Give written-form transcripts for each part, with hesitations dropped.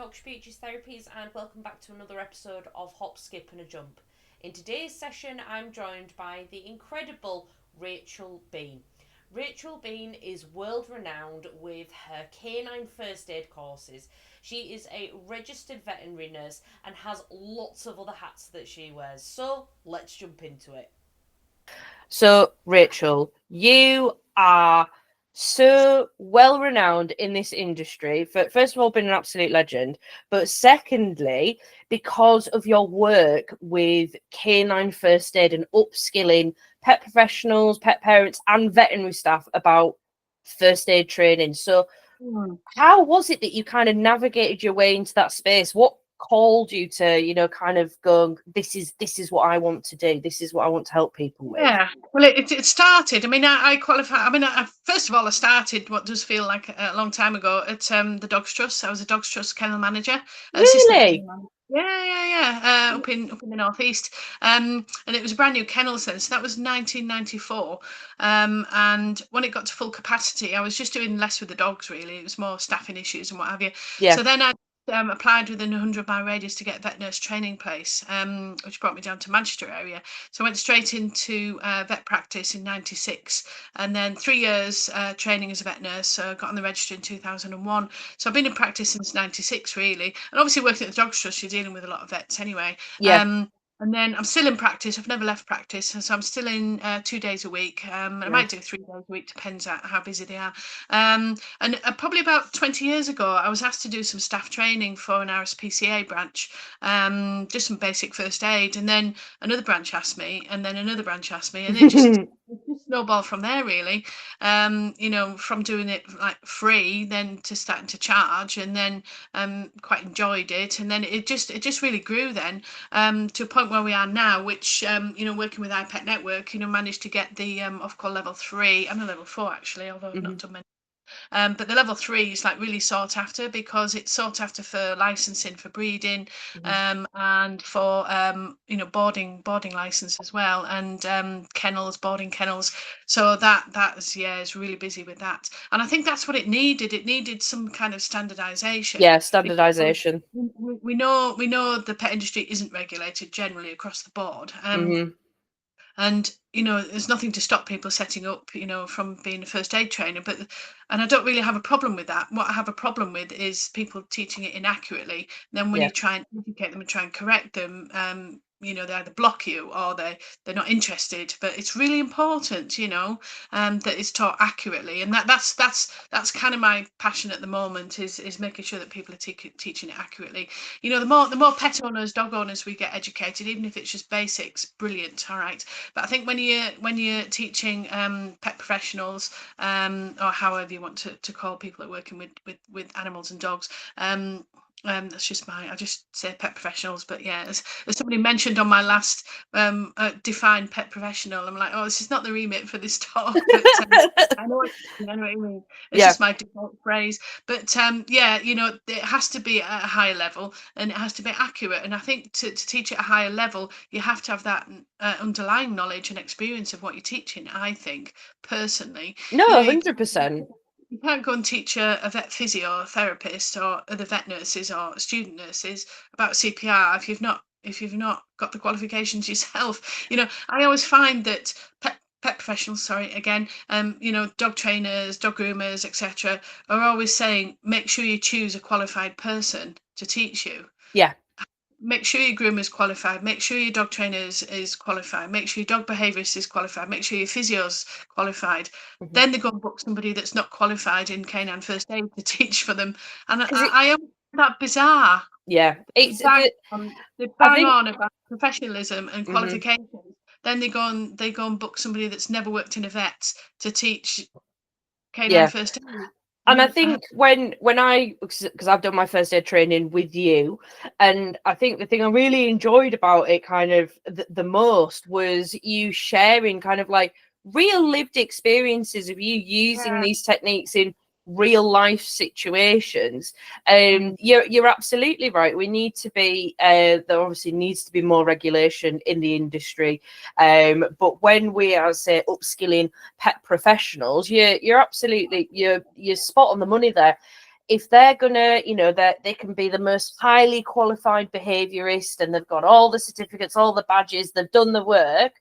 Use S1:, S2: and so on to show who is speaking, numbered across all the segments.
S1: Yorkshire Speech Therapies, and welcome back to another episode of Hop, Skip and a Jump. In today's session, I'm joined by the incredible Rachel Bean. Rachel Bean is world renowned with her Canine First Aid courses. She is a registered veterinary nurse and has lots of other hats that she wears. So let's jump into it. So, Rachel, you are so well renowned in this industry for, first of all, being an absolute legend, but secondly, because of your work with Canine First Aid and upskilling pet professionals, pet parents, and veterinary staff about first aid training. So, how was it that you kind of navigated your way into that space? What called you to, kind of go, this is what I want to do. This is what I want to help people with.
S2: Yeah, well, it started. I mean, I qualified. I mean, first of all, I started what does feel like a long time ago at the Dogs Trust. I was a Dogs Trust kennel manager,
S1: Really?
S2: Yeah. Up in the northeast, and it was a brand new kennel then. So that was 1994. And when it got to full capacity, I was just doing less with the dogs. Really, it was more staffing issues and what have you.
S1: Yeah.
S2: So then I applied within a 100-mile radius to get a vet nurse training place, which brought me down to Manchester area. So I went straight into vet practice in 96, and then 3 years training as a vet nurse. So I got on the register in 2001. So I've been in practice since 96, really. And obviously working at the Dogs Trust, you're dealing with a lot of vets anyway.
S1: Yeah.
S2: And then I'm still in practice. I've never left practice. So I'm still in 2 days a week. And I might do 3 days a week, depends on how busy they are. And probably about 20 years ago, I was asked to do some staff training for an RSPCA branch, just some basic first aid. And then another branch asked me, and then another branch asked me, and it just snowballed from there, really. From doing it like free, then to starting to charge, and then quite enjoyed it, and then it just really grew then, to a point where we are now, which working with iPet Network, managed to get the Ofqual level 3 and a level 4 actually, although I've not done many. But the level 3 is like really sought after, because it's sought after for licensing for breeding, and for boarding license as well, and boarding kennels. So that is really busy with that, and I think that's what it needed. It needed some kind of standardization.
S1: Yeah, standardization.
S2: We know the pet industry isn't regulated generally across the board. And there's nothing to stop people setting up from being a first aid trainer, and I don't really have a problem with that. What I have a problem with is people teaching it inaccurately. Then when you try and educate them and try and correct them, they either block you or they're not interested. But it's really important that it's taught accurately, and that's kind of my passion at the moment, is making sure that people are teaching it accurately. The more pet owners, dog owners we get educated, even if it's just basics, brilliant. All right. But I think when you're teaching pet professionals, or however you want to call people that are working with animals and dogs, that's just I just say pet professionals. But yeah, as somebody mentioned on my last define pet professional, I'm like, oh, this is not the remit for this talk, but I know what you mean. It's just my default phrase. But it has to be at a higher level, and it has to be accurate. And I think to teach at a higher level, you have to have that underlying knowledge and experience of what you're teaching. I think personally,
S1: No, 100%.
S2: You can't go and teach a vet physiotherapist or other vet nurses or student nurses about CPR if you've not got the qualifications yourself. I always find that pet professionals, dog trainers, dog groomers, etc., are always saying, make sure you choose a qualified person to teach you.
S1: Yeah.
S2: Make sure your groomer is qualified, make sure your dog trainer is qualified, make sure your dog behaviourist is qualified, make sure your physio's qualified. Then they go and book somebody that's not qualified in canine first aid to teach for them. And I find that bizarre.
S1: Yeah.
S2: They bang on about professionalism and qualifications. Then they go and book somebody that's never worked in a vet to teach canine first aid.
S1: And I think when because I've done my first aid training with you, and I think the thing I really enjoyed about it kind of the most was you sharing kind of like real lived experiences of you using these techniques in real life situations. You're absolutely right. We need to be there obviously needs to be more regulation in the industry, but when we are, say, upskilling pet professionals, you're absolutely you're spot on the money there. if they're gonna, they can be the most highly qualified behaviorist and they've got all the certificates, all the badges, they've done the work,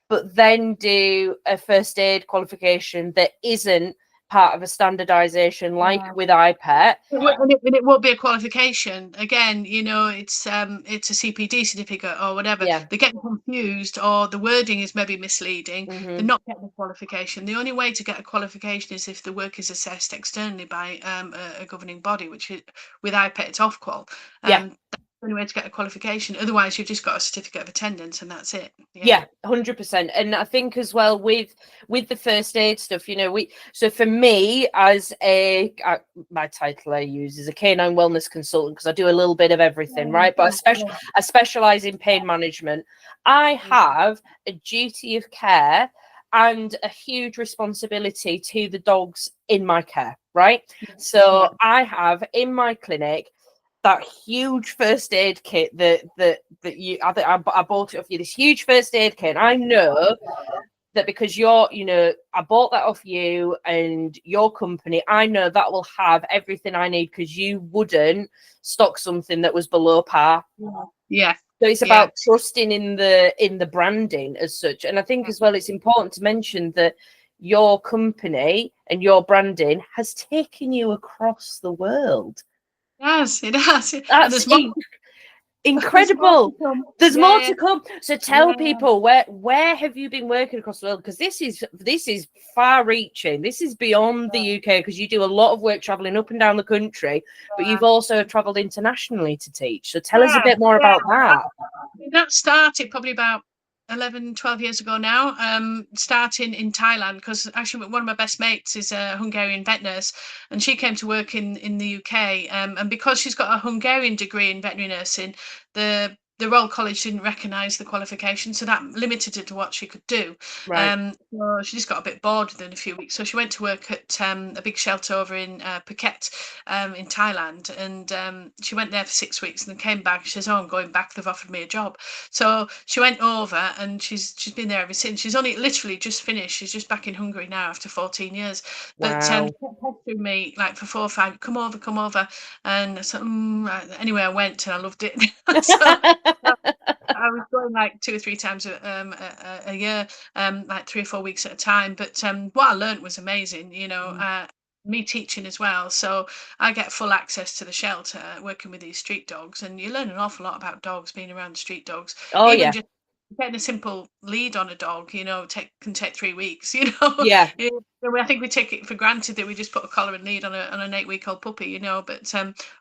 S1: but then do a first aid qualification that isn't part of a standardization like with iPet.
S2: And it won't be a qualification. Again, it's a CPD certificate or whatever.
S1: Yeah.
S2: They get confused, or the wording is maybe misleading. They're not getting a qualification. The only way to get a qualification is if the work is assessed externally by a governing body, which is, with iPet, it's Ofqual. That's the only way to get a qualification. Otherwise, you've just got a certificate of attendance and that's it.
S1: Yeah, 100%. And I think as well with the first aid stuff, so for me, as my title I use is a canine wellness consultant, because I do a little bit of everything, right? But I specialize in pain management. I have a duty of care and a huge responsibility to the dogs in my care, right? So I have in my clinic that huge first aid kit that I bought it off you, this huge first aid kit. And I know that because I bought that off you and your company, I know that will have everything I need, because you wouldn't stock something that was below par.
S2: Yeah.
S1: So it's about trusting in the branding as such. And I think as well, it's important to mention that your company and your branding has taken you across the world.
S2: It has.
S1: That's incredible. There's more to come. So tell people where have you been working across the world? Because this is far reaching. This is beyond the UK, because you do a lot of work traveling up and down the country, but you've also traveled internationally to teach. So tell us a bit more about that.
S2: That started probably about 11, 12 years ago now, starting in Thailand, because actually one of my best mates is a Hungarian vet nurse, and she came to work in the UK, and because she's got a Hungarian degree in veterinary nursing, the Royal College didn't recognise the qualification, so that limited her to what she could do.
S1: Right.
S2: So she just got a bit bored within a few weeks. So she went to work at a big shelter over in Phuket, in Thailand, and she went there for 6 weeks and then came back. She says, "Oh, I'm going back. They've offered me a job." So she went over, and she's been there ever since. She's only literally just finished. She's just back in Hungary now after 14 years. But
S1: Wow.
S2: kept pestering me like for 4 or 5, come over. And I said, anyway, I went and I loved it. So I was going like 2 or 3 times a year, like 3 or 4 weeks at a time. But what I learned was amazing, me teaching as well. So I get full access to the shelter working with these street dogs, and you learn an awful lot about dogs, being around street dogs.
S1: Oh,
S2: Even
S1: yeah.
S2: just getting a simple lead on a dog, can take 3 weeks,
S1: Yeah.
S2: I think we take it for granted that we just put a collar and lead on an 8-week-old puppy, but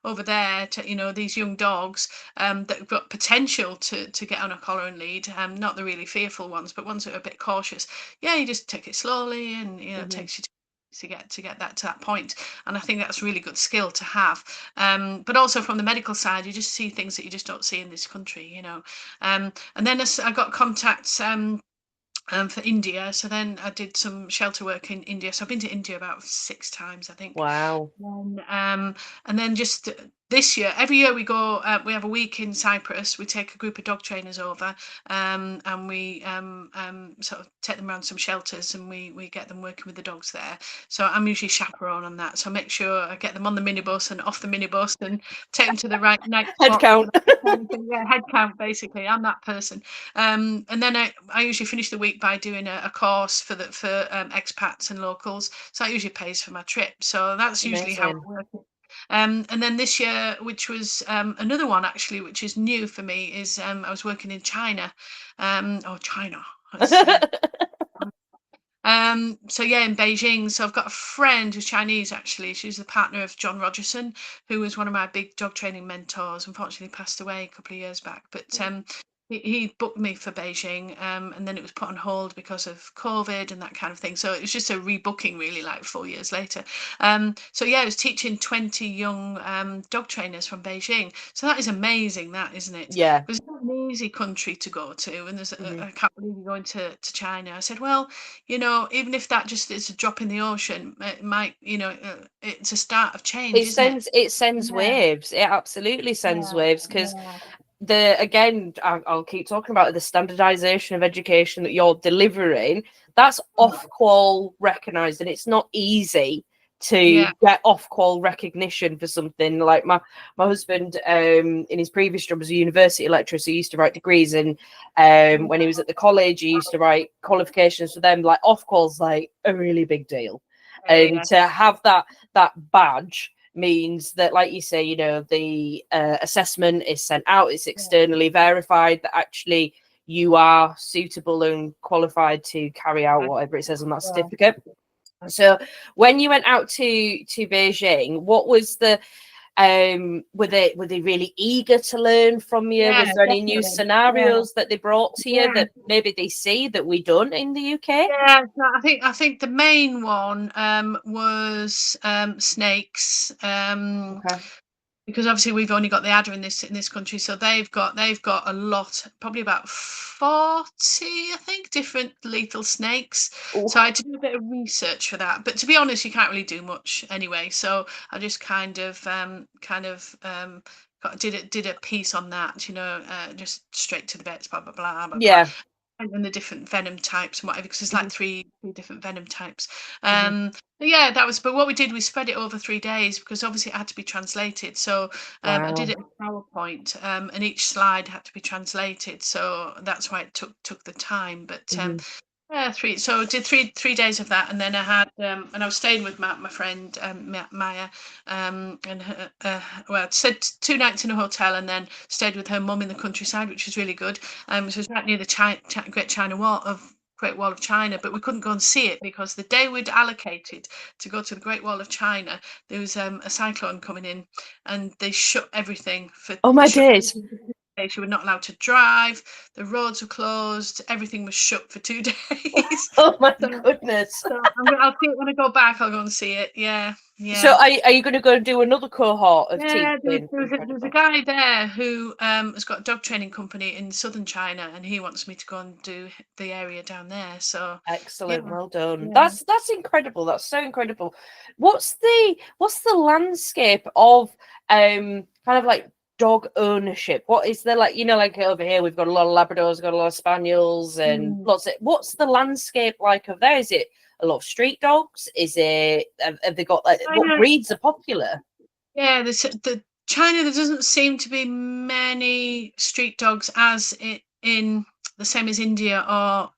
S2: over there, these young dogs that have got potential to get on a collar and lead, not the really fearful ones, but ones that are a bit cautious. Yeah, you just take it slowly, and it takes you to get that to that point. And I think that's a really good skill to have. But also from the medical side, you just see things that you just don't see in this country, and then I got contacts for India. So then I did some shelter work in India. So I've been to India about 6 times, I think.
S1: Wow.
S2: And then just this year, every year we go, we have a week in Cyprus. We take a group of dog trainers over, and we sort of take them around some shelters, and we get them working with the dogs there. So I'm usually chaperone on that. So I make sure I get them on the minibus and off the minibus and take them to the right next
S1: Head count.
S2: Yeah, head count, basically. I'm that person. And then I usually finish the week by doing a course for expats and locals. So that usually pays for my trip. So that's usually how I work it. And then this year, which was another one actually, which is new for me, is I was working in China. China. So yeah, in Beijing. So I've got a friend who's Chinese actually. She's the partner of John Rogerson, who was one of my big dog training mentors. Unfortunately, passed away a couple of years back. But he booked me for Beijing, and then it was put on hold because of COVID and that kind of thing. So it was just a rebooking, really, like 4 years later. So yeah, I was teaching 20 young dog trainers from Beijing. So that is amazing, that, isn't it?
S1: Yeah.
S2: Because it's not an easy country to go to, and there's I can't believe you're going to China. I said, well, even if that just is a drop in the ocean, it might, it's a start of change, isn't it?
S1: It sends waves. It absolutely sends waves, because I'll keep talking about the standardization of education that you're delivering. That's Ofqual recognized, and it's not easy to get off-call recognition for something. Like my husband, in his previous job as a university lecturer, so he used to write degrees, and when he was at the college, he used to write qualifications for them. Like off-call's like a really big deal, and to have that badge means that, like you say, you know, the assessment is sent out, it's externally verified that actually you are suitable and qualified to carry out whatever it says on that certificate. So when you went out to Beijing, what was the were they really eager to learn from you? Was there any new scenarios that they brought to you that maybe they see that we don't in the UK?
S2: Yeah, so I think the main one was snakes. Because obviously we've only got the adder in this country, so they've got a lot, probably about 40, I think, different lethal snakes.
S1: Ooh.
S2: So I had to do a bit of research for that. But to be honest, you can't really do much anyway. So I just did a piece on that, you know, just straight to the vets, blah blah blah blah blah. And the different venom types and whatever, because there's like three different venom types. But yeah, but what we did, we spread it over 3 days because obviously it had to be translated. So I did it in PowerPoint, and each slide had to be translated. So that's why it took the time. But yeah, so I did three days of that, and then I had and I was staying with my friend Maya, and her, well, I stayed 2 nights in a hotel, and then stayed with her mum in the countryside, which was really good. So it was right near the Great Wall of China, but we couldn't go and see it because the day we'd allocated to go to the Great Wall of China, there was a cyclone coming in, and they shut everything for.
S1: Oh my days!
S2: You were not allowed to drive. The roads were closed. Everything was shut for 2 days.
S1: Oh my goodness!
S2: So I'll see it when I go back. I'll go and see it. Yeah.
S1: So are you going to go and do another cohort of teaching?
S2: There's a guy there who has got a dog training company in southern China, and he wants me to go and do the area down there. So
S1: excellent, well done. That's incredible. That's so incredible. What's the landscape of kind of like dog ownership? What is there like, you know, like over here we've got a lot of Labradors, we've got a lot of Spaniels, and what's the landscape like of there? Is it a lot of street dogs? Is it have they got like what breeds are popular?
S2: Yeah, the China, there doesn't seem to be many street dogs as in the same as India or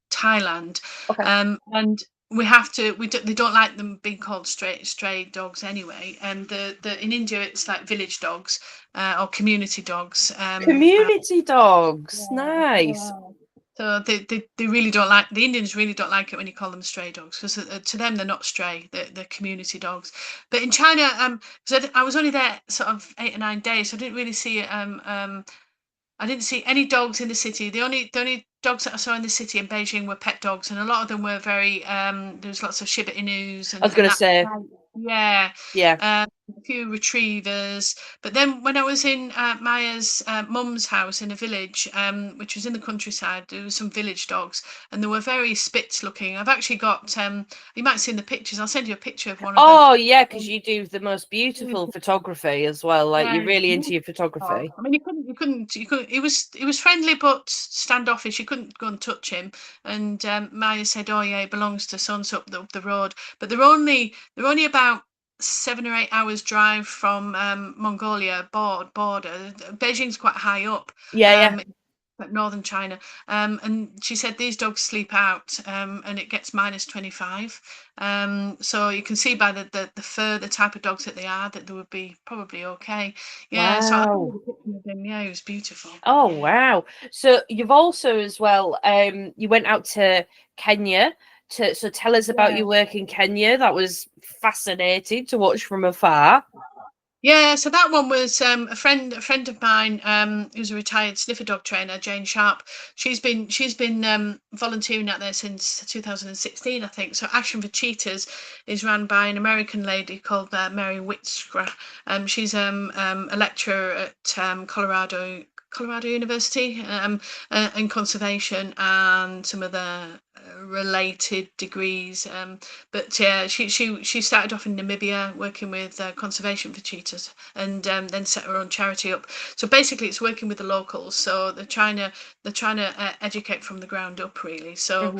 S2: Thailand. And they don't like them being called stray dogs anyway. And in India it's like village dogs or community dogs.
S1: Community dogs, nice.
S2: So they really don't like, the Indians really don't like it when you call them stray dogs, because to them they're not stray, they're community dogs. But in China, because I was only there sort of 8 or 9 days, so I didn't really see I didn't see any dogs in the city. The only dogs that I saw in the city in Beijing were pet dogs, and a lot of them were very there was lots of Shiba Inus.
S1: I was going to say,
S2: yeah, a few retrievers. But then when I was in Maya's mum's house in a village, which was in the countryside, there were some village dogs, and they were very Spitz looking. I've actually got you might have seen the pictures. I'll send you a picture of one of them.
S1: Oh yeah, because you do the most beautiful photography as well. Like you're really into your photography.
S2: I mean, you couldn't. He was friendly but standoffish. You couldn't go and touch him. And Maya said, "Oh yeah, he belongs to so and so up the road." But they're only about 7 or 8 hours drive from Mongolia border. Beijing's quite high up. Northern China, and she said these dogs sleep out, and it gets -25. So you can see by the fur, the type of dogs that they are, that they would be probably okay. Yeah.
S1: Wow.
S2: So I saw the picture of him. Yeah, he was beautiful.
S1: Oh wow! So you've also as well, you went out to Kenya. So tell us about your work in Kenya. That was fascinating to watch from afar.
S2: Yeah, so that one was a friend of mine who's a retired sniffer dog trainer, Jane Sharp. She's been volunteering out there since 2016, I think. So Action for Cheetahs is run by an American lady called Mary Witzgra. She's a lecturer at Colorado University in conservation and some of the related degrees. But yeah, she started off in Namibia working with conservation for cheetahs, and then set her own charity up. So basically, it's working with the locals. So they're trying to educate from the ground up, really. So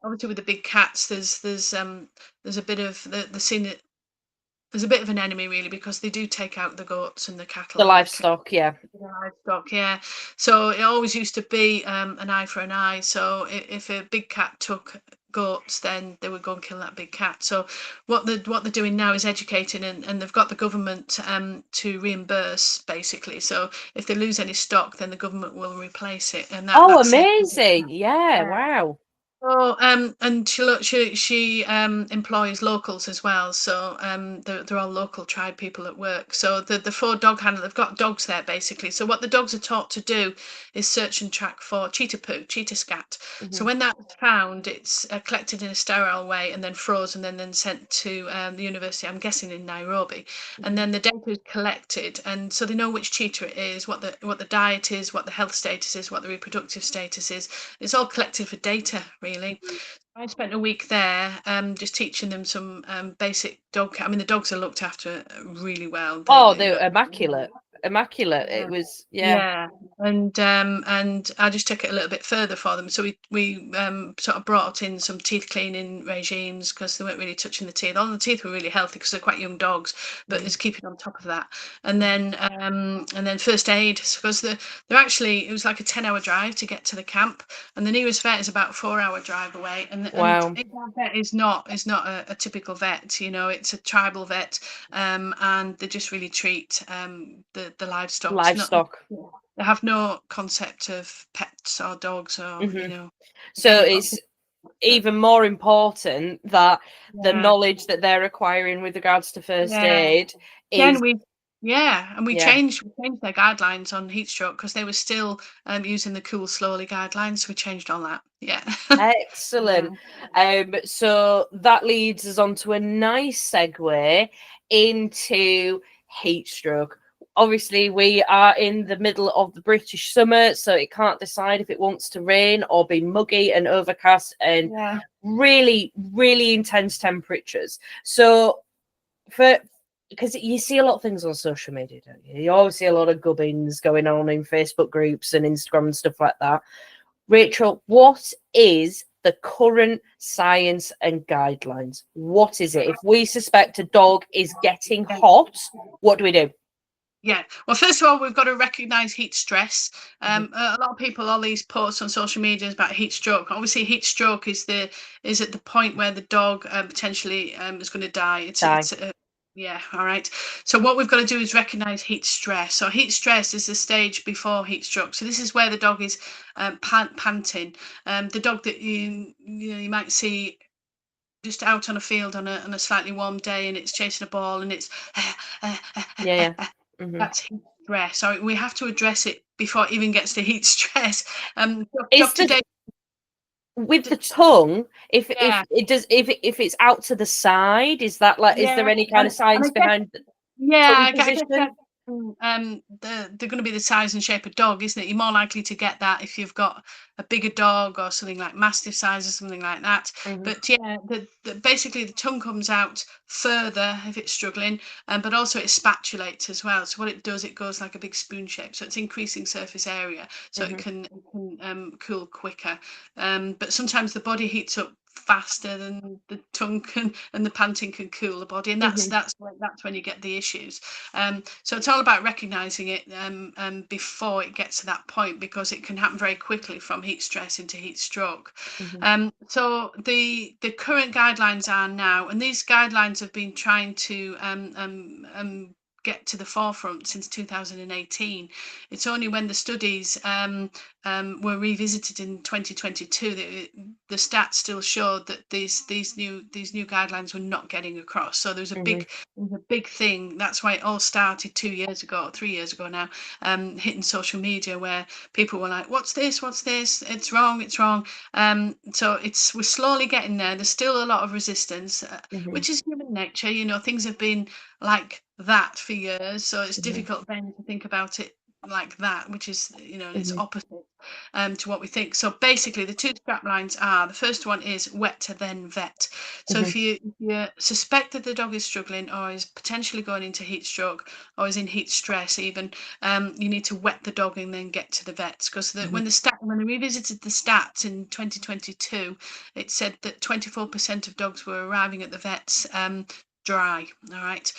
S2: obviously with the big cats, there's a bit of the scene. There's a bit of an enemy really, because they do take out the goats and the cattle
S1: The
S2: and
S1: livestock, yeah.
S2: the livestock, yeah. So it always used to be an eye for an eye. So if a big cat took goats, then they would go and kill that big cat. So what they're doing now is educating, and they've got the government to reimburse basically. So if they lose any stock, then the government will replace it, and that's it.
S1: Amazing! Yeah,
S2: Yeah.
S1: wow.
S2: Oh, and she employs locals as well, so they're all local tribe people at work. So the four dog handlers, they've got dogs there basically. So what the dogs are taught to do is search and track for cheetah poo, cheetah scat. So when that's found, it's collected in a sterile way and then frozen and then sent to the university. I'm guessing in Nairobi, and then the data is collected, and so they know which cheetah it is, what the diet is, what the health status is, what the reproductive status is. It's all collected for data, really. I spent a week there, just teaching them some basic dog. I mean, the dogs are looked after really well.
S1: Oh,
S2: You
S1: they're
S2: know,
S1: immaculate. Immaculate. It
S2: yeah.
S1: was, yeah.
S2: Yeah, and I just took it a little bit further for them. So we sort of brought in some teeth cleaning regimes, because they weren't really touching the teeth. All the teeth were really healthy because they're quite young dogs, but it's keeping on top of that. And then first aid, because they're actually, it was like a 10-hour drive to get to the camp, and the nearest vet is about a 4-hour drive away. And
S1: Wow.
S2: our vet is not a typical vet. You know, it's a tribal vet, and they just really treat the livestock. Not,
S1: Livestock.
S2: they have no concept of pets or dogs, or
S1: So
S2: they've got
S1: it's even more important that the
S2: yeah,
S1: knowledge that they're acquiring with regards to first
S2: yeah.
S1: aid
S2: Again,
S1: is,
S2: and we
S1: yeah,
S2: changed their guidelines on heat stroke, because they were still using the cool slowly guidelines. So we changed all that. Yeah.
S1: excellent. So that leads us on to a nice segue into heat stroke. Obviously, we are in the middle of the British summer, so it can't decide if it wants to rain or be muggy and overcast and
S2: Yeah.
S1: really, really intense temperatures. So, because you see a lot of things on social media, don't you? You always see a lot of gubbins going on in Facebook groups and Instagram and stuff like that. Rachel, what is the current science and guidelines? What is it? If we suspect a dog is getting hot, what do we do?
S2: Yeah. Well, first of all, we've got to recognise heat stress. A lot of people, all these posts on social media about heat stroke. Obviously, heat stroke is at the point where the dog potentially is going to die.
S1: Die.
S2: Yeah. All right. So what we've got to do is recognise heat stress. So heat stress is the stage before heat stroke. So this is where the dog is panting. The dog that you might see just out on a field on a slightly warm day, and it's chasing a ball, and it's
S1: Yeah.
S2: that's heat stress. So we have to address it before it even gets to heat stress.
S1: Is
S2: Dr. Dave,
S1: with the tongue, if
S2: yeah,
S1: it does, if it's out to the side, is that like, is there
S2: yeah,
S1: any kind of
S2: and
S1: science
S2: I guess,
S1: behind the tongue
S2: yeah, I guess
S1: position?
S2: that they're going to be the size and shape of dog, isn't it? You're more likely to get that if you've got a bigger dog or something like mastiff size or something like that. But yeah, basically the tongue comes out further if it's struggling, but also it spatulates as well. So what it does, it goes like a big spoon shape. So it's increasing surface area, so it can cool quicker. But sometimes the body heats up faster than the tongue can, and the panting can cool the body, and that's when you get the issues. So it's all about recognizing it before it gets to that point, because it can happen very quickly from heat stress into heat stroke. So the current guidelines are now, and these guidelines have been trying to get to the forefront since 2018. It's only when the studies were revisited in 2022 that the stats still showed that these new guidelines were not getting across. So there's a big thing. That's why it all started 2 years ago, 3 years ago now, hitting social media, where people were like, "What's this? What's this? It's wrong. It's wrong." So we're slowly getting there. There's still a lot of resistance, which is human nature. You know, things have been like that for years, so it's difficult then to think about it like that, which is, it's
S1: Mhm.
S2: opposite to what we think. So basically, the two strap lines are, the first one is wet to then vet. So
S1: Mhm.
S2: if you suspect that the dog is struggling or is potentially going into heat stroke or is in heat stress even, you need to wet the dog and then get to the vets, because
S1: Mhm.
S2: when they revisited the stats in 2022, it said that 24% of dogs were arriving at the vets dry. All right.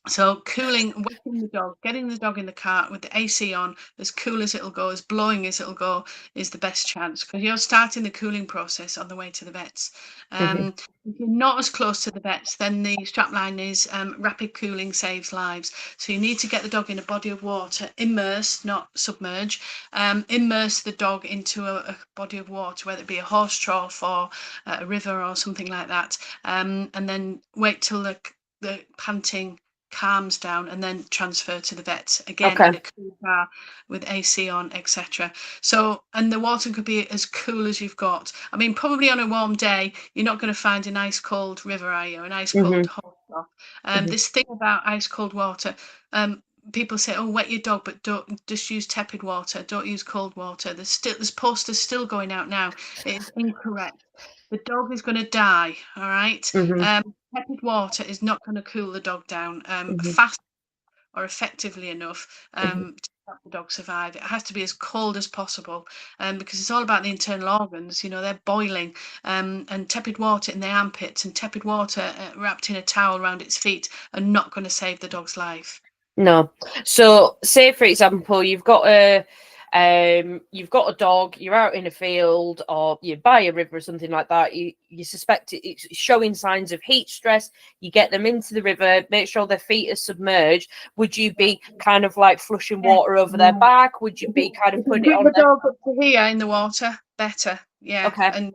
S2: So cooling, wetting the dog, getting the dog in the cart with the AC on, as cool as it'll go, as blowing as it'll go, is the best chance, because you're starting the cooling process on the way to the vets.
S1: Mhm.
S2: If you're not as close to the vets, then the strapline is rapid cooling saves lives. So you need to get the dog in a body of water, immerse, not submerge, immerse the dog into a body of water, whether it be a horse trough or a river or something like that, and then wait till the panting calms down, and then transfer to the vet again
S1: Okay.
S2: in a cool car with AC on, etc. So, and the water could be as cool as you've got. I mean, probably on a warm day, you're not going to find an ice cold river, are you? An ice cold
S1: Mhm.
S2: hot bath.
S1: Mhm.
S2: This thing about ice cold water, people say, "Oh, wet your dog, but don't just use tepid water. Don't use cold water." There's posters still going out now. It is incorrect. The dog is going to die. All right.
S1: Mhm.
S2: Tepid water is not going to cool the dog down
S1: Mhm.
S2: fast or effectively enough
S1: Mhm.
S2: to help the dog survive. It has to be as cold as possible, because it's all about the internal organs. They're boiling, and tepid water in the armpits and tepid water wrapped in a towel around its feet are not going to save the dog's life.
S1: No. So, say for example, you've got a dog, you're out in a field or you're by a river or something like that. You suspect it's showing signs of heat stress. You get them into the river, make sure their feet are submerged. Would you be kind of like flushing
S2: Yeah.
S1: water over their back? Would you be kind of
S2: If you
S1: putting it
S2: bring
S1: on
S2: the
S1: their...
S2: dog up to here in the water, better. Yeah,
S1: Okay.
S2: and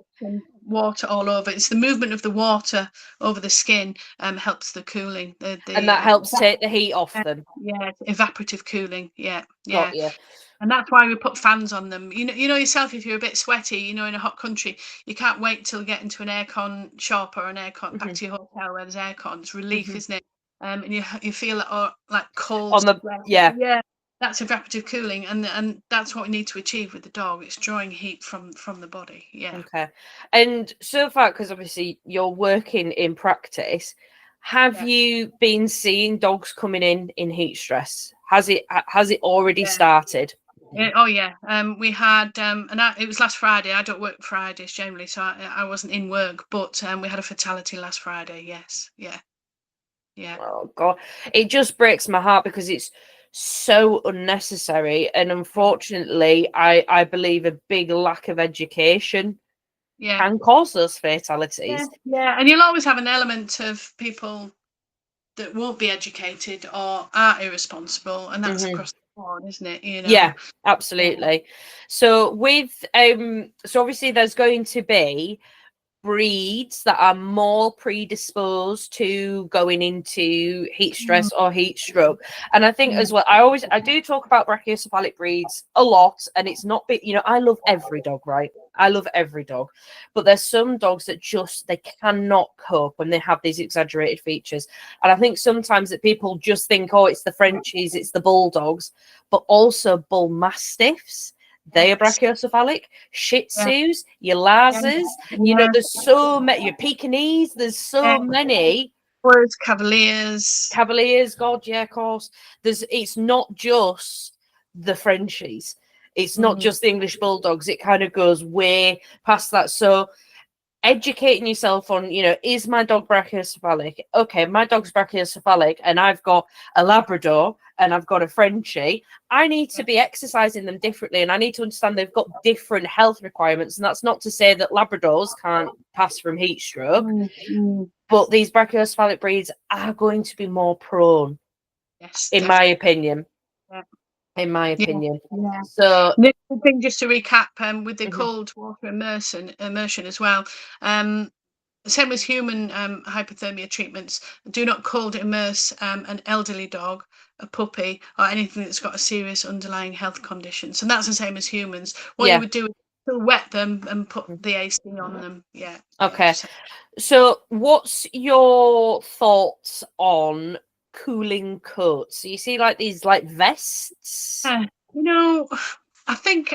S2: water all over. It's the movement of the water over the skin helps the cooling.
S1: And that helps take the heat off them.
S2: Yeah, evaporative cooling. Yeah,
S1: Got
S2: yeah.
S1: you.
S2: And that's why we put fans on them. You know yourself, if you're a bit sweaty, in a hot country, you can't wait till you get into an aircon shop or an aircon back
S1: Mhm.
S2: to your hotel where there's aircon. It's relief,
S1: Mhm.
S2: isn't it? And you feel like cold
S1: On the...
S2: sweat.
S1: Yeah.
S2: Yeah, that's evaporative cooling, and that's what we need to achieve with the dog. It's drawing heat from the body. Yeah.
S1: Okay. And so far, because obviously you're working in practice, have
S2: Yeah.
S1: you been seeing dogs coming in heat stress? Has it already
S2: Yeah.
S1: started?
S2: Oh yeah. We had it was last Friday. I don't work Fridays generally, so I wasn't in work. But we had a fatality last Friday. Yes. Yeah. Yeah.
S1: Oh God, it just breaks my heart because it's so unnecessary, and unfortunately, I believe a big lack of education
S2: Yeah.
S1: can cause those
S2: Yeah.
S1: fatalities.
S2: Yeah. And you'll always have an element of people that won't be educated or are irresponsible, and that's
S1: Hmm.
S2: across the board, isn't it?
S1: Yeah,
S2: Yeah.
S1: absolutely. So so obviously there's going to be breeds that are more predisposed to going into heat
S2: Mm,
S1: stress or heat stroke. And I think
S2: yeah.
S1: as well, I do talk about brachiocephalic breeds a lot, and it's not big, I love every dog, right? I love every dog, but there's some dogs that just they cannot cope when they have these exaggerated features. And I think sometimes that people just think, oh, it's the Frenchies, it's the bulldogs, but also bull mastiffs. They are
S2: Yes.
S1: brachiocephalic, Shih
S2: Yeah.
S1: Tzus, your
S2: Yeah.
S1: Lazas.
S2: Yeah.
S1: There's so many. Your Pekingese. There's
S2: Yeah.
S1: so many.
S2: Words, Cavaliers.
S1: Cavaliers. God, yeah, of course. It's not just the Frenchies. It's not
S2: Mm,
S1: just the English bulldogs. It kind of goes way past that. So educating yourself on, is my dog brachiocephalic? Okay, my dog's brachiocephalic, and I've got a Labrador and I've got a Frenchie. I need to be exercising them differently, and I need to understand they've got different health requirements. And that's not to say that Labradors can't pass from heat stroke,
S2: mm.
S1: but these brachiocephalic breeds are going to be more prone,
S2: Yes,
S1: in my
S2: definitely.
S1: opinion.
S2: Yeah.
S1: In my
S2: Yeah.
S1: opinion.
S2: Yeah.
S1: So,
S2: The other thing, just to recap, with the
S1: mhm,
S2: cold water immersion as well. Same as human hypothermia treatments. Do not cold immerse an elderly dog, a puppy, or anything that's got a serious underlying health condition. So that's the same as humans. What you
S1: yeah.
S2: would do is still wet them and put
S1: Mhm.
S2: the AC on them. Yeah, yeah.
S1: Okay. So, what's your thoughts on cooling coats? So you see like these like vests?
S2: You know, I think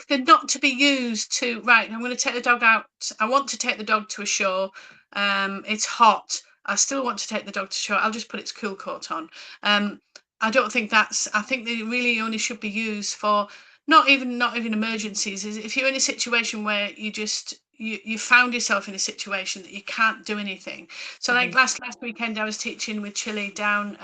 S2: they're not to be used to, right, I'm going to take the dog out. I want to take the dog to a show. It's hot. I still want to take the dog to show. I'll just put its cool coat on. I don't think I think they really only should be used for not even emergencies. If you're in a situation where you found yourself in a situation that you can't do anything. So like last weekend I was teaching with Chile down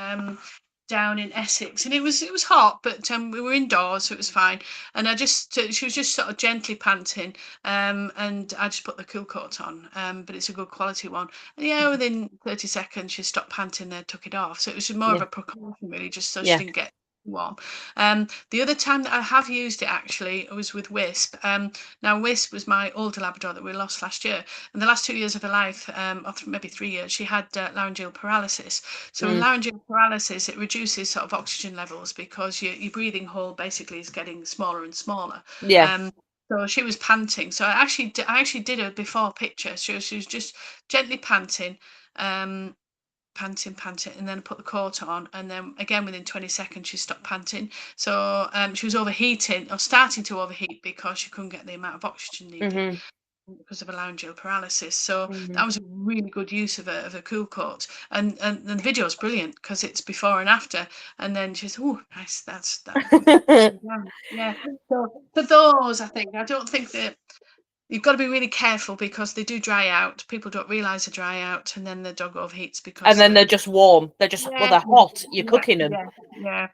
S2: in Essex, and it was hot, but we were indoors, so it was fine. And she was just sort of gently panting, and I just put the cool coat on, but it's a good quality one. And yeah, within 30 seconds she stopped panting, then took it off. So it was just more of a precaution, really, just so she didn't get warm. The other time that I have used it actually was with Wisp. Now Wisp was my older Labrador that we lost last year, and the last 2 years of her life, or maybe 3 years, she had laryngeal paralysis. So in laryngeal paralysis, it reduces sort of oxygen levels because your breathing hole basically is getting smaller and smaller. So she was panting. So I actually did a before picture. She was just gently panting, panting, and then I put the coat on, and then again within 20 seconds she stopped panting. So she was overheating, or starting to overheat, because she couldn't get the amount of oxygen needed because of a laryngeal paralysis. So that was a really good use of a cool coat, and the video is brilliant because it's before and after, and then she's, oh, nice, that's that. Yeah. So for those, I don't think that you've got to be really careful, because they do dry out. People don't realise they dry out, and then the dog overheats because.
S1: And then they're just warm. They're just they're hot. You're cooking them.
S2: Yeah.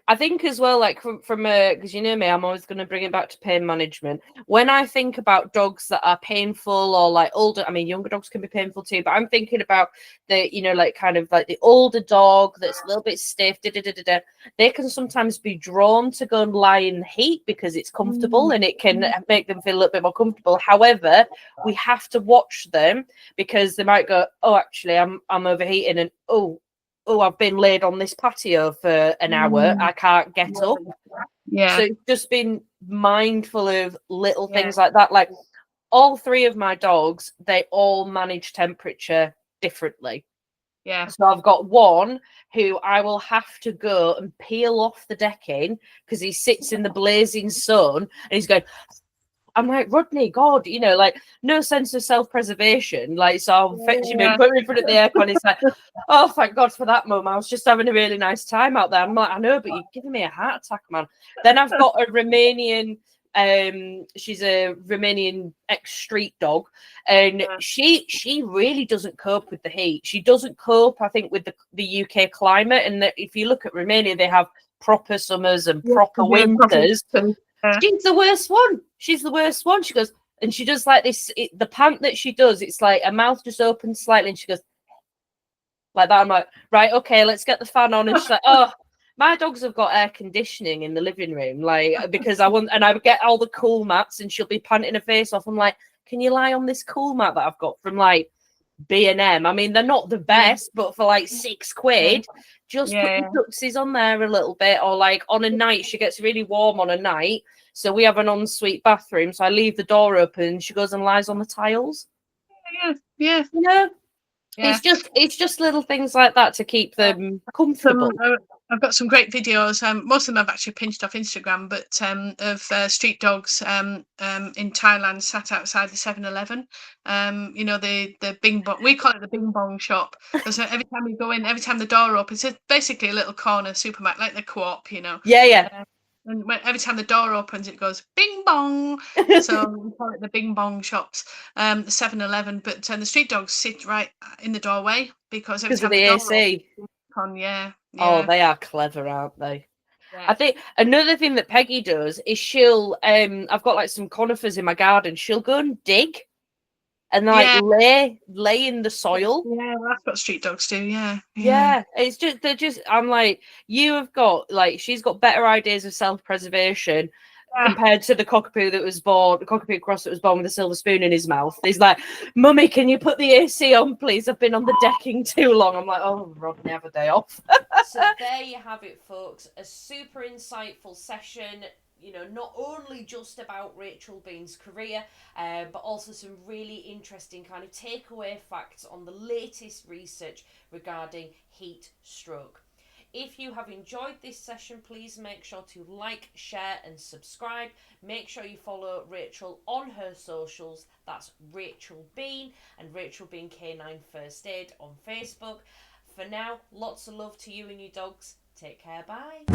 S1: I think as well, like from because you know me, I'm always going to bring it back to pain management. When I think about dogs that are painful, or like older, I mean, younger dogs can be painful too, but I'm thinking about the, like kind of like the older dog that's a little bit stiff, they can sometimes be drawn to go and lie in the heat because it's comfortable and it can make them feel a little bit more comfortable. However, we have to watch them, because they might go, oh, actually, I'm overheating, and oh, I've been laid on this patio for an hour. I can't get up.
S2: Yeah.
S1: So it's just been mindful of little things like that. Like all 3 of my dogs, they all manage temperature differently.
S2: Yeah.
S1: So I've got one who I will have to go and peel off the decking because he sits in the blazing sun and he's going, I'm like, Rodney, God, like no sense of self-preservation. Like, so I'll fetch him in, put him in front of the aircon. He's like, oh, thank God for that, Mum. I was just having a really nice time out there. I'm like, I know, but you're giving me a heart attack, man. Then I've got a Romanian, she's a Romanian ex-street dog, and she really doesn't cope with the heat. She doesn't cope, I think, with the UK climate. And if you look at Romania, they have proper summers and proper winters. She's the worst one. She's the worst one. She goes, and she does like this. The pant that she does, it's like her mouth just opens slightly, and she goes like that. I'm like, right, okay, let's get the fan on. And she's like, oh, my dogs have got air conditioning in the living room, like, because I would get all the cool mats, and she'll be panting her face off. I'm like, can you lie on this cool mat that I've got from like B&M? I mean, they're not the best, but for like £6, just put your tuxies on there a little bit, or like on a night, she gets really warm on a night. So we have an ensuite bathroom, so I leave the door open. She goes and lies on the tiles.
S2: Yeah.
S1: It's just little things like that to keep them comfortable.
S2: I've got some great videos. Most of them I've actually pinched off Instagram, but of street dogs in Thailand sat outside the 7-Eleven. The bing bong. We call it the bing bong shop, because every time we go in, every time the door opens, it's basically a little corner supermarket, like the Co-op. And every time the door opens, it goes bing bong. So we call it the bing bong shops, the 7-Eleven. But the street dogs sit right in the doorway because every time
S1: the AC. Oh, they are clever, aren't they? Yeah. I think another thing that Peggy does is she'll I've got like some conifers in my garden. She'll go and dig and like lay in the soil.
S2: Yeah, well, that's what street dogs do.
S1: Yeah. It's just I'm like, you have got like, she's got better ideas of self-preservation compared to the cockapoo cross that was born with a silver spoon in his mouth. He's like, Mummy, can you put the AC on, please? I've been on the decking too long. I'm like, oh, Rodney, have a day off. So there you have it, folks. A super insightful session. not only just about Rachel Bean's career, but also some really interesting kind of takeaway facts on the latest research regarding heat stroke. If you have enjoyed this session, please make sure to like, share and subscribe. Make sure you follow Rachel on her socials. That's Rachel Bean and Rachel Bean Canine First Aid on Facebook. For now, lots of love to you and your dogs. Take care, bye.